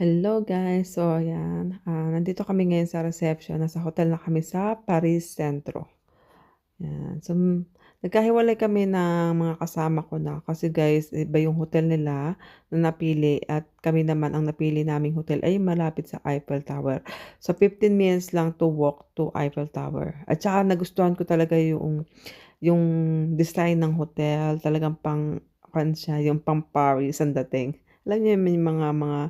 Hello guys, so ayan, nandito kami ngayon sa reception, nasa hotel na kami sa Paris Centro. Ayan, so nagkahiwalay kami ng mga kasama ko na kasi guys, iba yung hotel nila na napili at kami naman ang napili naming hotel ay malapit sa Eiffel Tower. So 15 minutes lang to walk to Eiffel Tower. At saka nagustuhan ko talaga yung design ng hotel, talagang siya, yung pang Paris ang dating. Alam niyo yung mga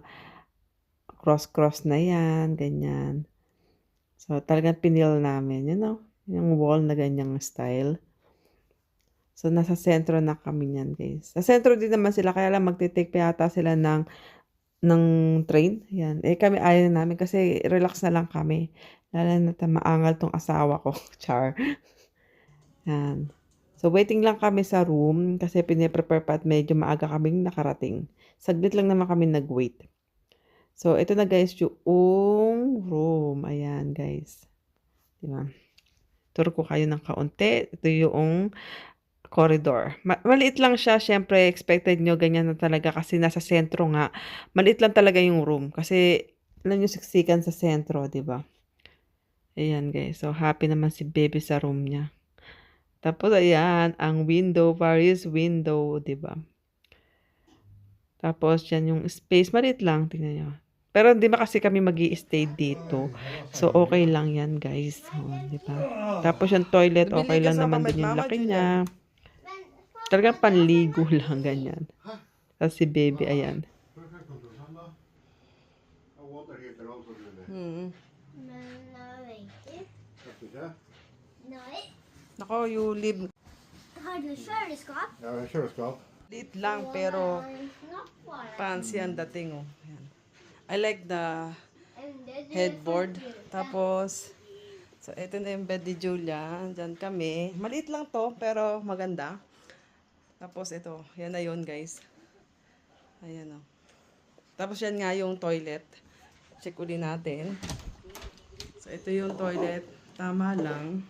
cross-cross na 'yan, ganyan. So, talagang pinil namin, yung wall na ganyang style. So, nasa sentro na kami niyan, guys. Sa sentro din naman sila, kaya lang magte-take pa yata sila ng train, 'yan. Eh, kami ayaw namin kasi relax na lang kami. Lalo na't maangal 'tong asawa ko, char. 'Yan. So, waiting lang kami sa room kasi pine-prepare pa at medyo maaga kaming nakarating. Saglit lang naman kami nag-wait. So, ito na guys yung room. Ayan guys. Diba? Turo ko kayo ng kaunti. Ito yung corridor. Maliit lang siya. Siyempre, expected nyo ganyan na talaga kasi nasa sentro nga. Maliit lang talaga yung room. Kasi, alam nyo, siksikan sa sentro, diba? Ayan guys. So, happy naman si baby sa room niya. Tapos, ayan, ang window, Paris window, diba? Tapos, yan yung space. Maliit lang, tingnan nyo. Pero hindi ba kasi kami magi-stay dito. So, okay lang yan, guys. O, di ba? Tapos yung toilet, okay lang naman din yung laki niya. Talagang panligo lang, ganyan. Tapos si baby, ayan. Nako, you live. Har du kjøleskap? Ja, det är kylskåp. Liit lang, pero fancy ang dating, oh. Ayan. I like the headboard. Tapos, so, ito na yung bed ni Julia. Diyan kami. Maliit lang to, pero maganda. Tapos, ito. Yan na yun, guys. Ayan, o. Tapos, yan nga yung toilet. Check uli natin. So, ito yung toilet. Tama lang.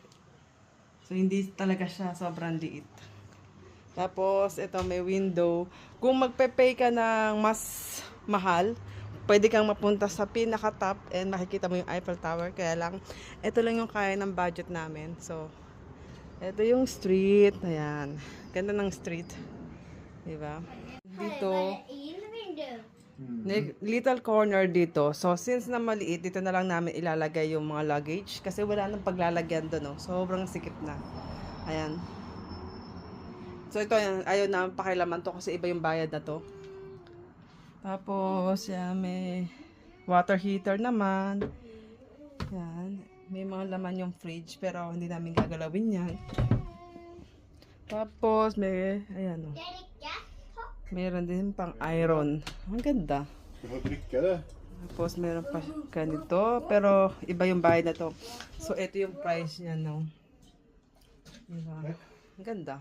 So, hindi talaga siya sobrang liit. Tapos, ito may window. Kung magpe-pay ka ng mas mahal, pwede kang mapunta sa pinaka-top and makikita mo yung Eiffel Tower. Kaya lang, ito lang yung kaya ng budget namin. So, ito yung street. Ayan. Ganda ng street. Diba? Dito, little corner dito. So, since na maliit, dito na lang namin ilalagay yung mga luggage. Kasi wala nang paglalagyan doon. No? Sobrang sikip na. Ayan. So, ito, ayaw na pakilaman to kasi iba yung bayad na to. Tapos, yan, may water heater naman. Yan. May mga laman yung fridge, pero hindi namin gagalawin yan. Tapos, may, ayan o. Meron din pang iron. Ang ganda. Du får dricka det. Tapos, meron pa ganito, pero iba yung bayad na to. So, ito yung price niya, no. Diba? Ang ganda.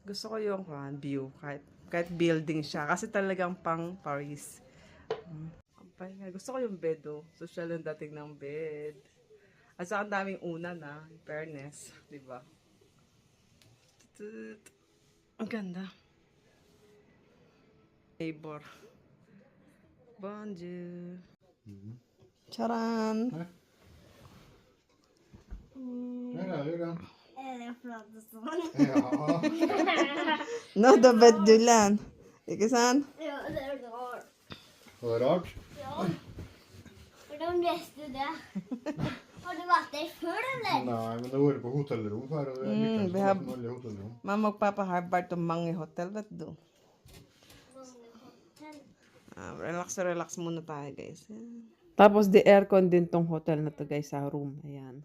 Gusto ko yung view, kahit building siya. Kasi talagang pang Paris. Gusto ko yung bed, oh. Social yung dating ng bed. At saka ang daming unan, in fairness. Diba? Ang ganda. Neighbor. Bonjour. Charan! Där är ju den. Jeg prater sånn. Ja. No, the bed, Julian. Ikke sant? Ja, det er rart. Var det rart? Ja. Hvordan visste du det? Har du vært der før, eller? Nej, men det var på hotellrum förr och det är lika vi har- som vanliga hotellrum. Man magpapa-harbor to Mangi Hotel, vet du. Relax muna tayo, guys. Tapos, the aircon din tong hotel na to, guys, sa room. Ayan.